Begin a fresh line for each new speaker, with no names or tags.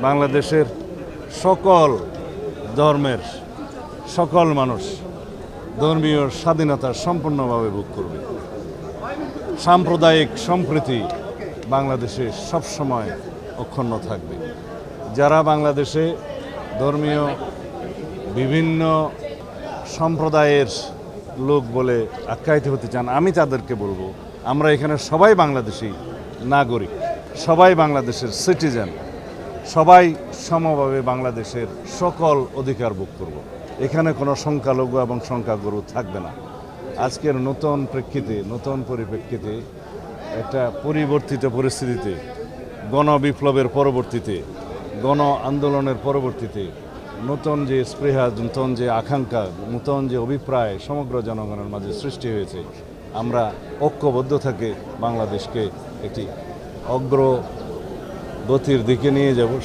বাংলাদেশের সকল ধর্মের সকল মানুষ ধর্মীয় স্বাধীনতা সম্পূর্ণভাবে ভোগ করবে। সাম্প্রদায়িক সম্প্রীতি বাংলাদেশে সবসময় অক্ষুণ্ণ থাকবে। যারা বাংলাদেশে ধর্মীয় বিভিন্ন সম্প্রদায়ের লোক বলে আখ্যায়িত হতে চান, আমি তাদেরকে বলবো, আমরা এখানে সবাই বাংলাদেশি নাগরিক, সবাই বাংলাদেশের সিটিজেন, সবাই সমভাবে বাংলাদেশের সকল অধিকার ভোগ করব। এখানে কোনো সংখ্যালঘু এবং সংখ্যাগুরু থাকবে না। আজকের নতুন প্রেক্ষিতে, নতুন পরিপ্রেক্ষিতে, একটা পরিবর্তিত পরিস্থিতিতে, গণবিপ্লবের পরবর্তীতে, গণ আন্দোলনের পরবর্তীতে নতুন যে স্পৃহা, নতুন যে আকাঙ্ক্ষা, নতুন যে অভিপ্রায় সমগ্র জনগণের মাঝে সৃষ্টি হয়েছে, আমরা ঐক্যবদ্ধ থেকে বাংলাদেশকে একটি অগ্রগতির দিকে নিয়ে যাব।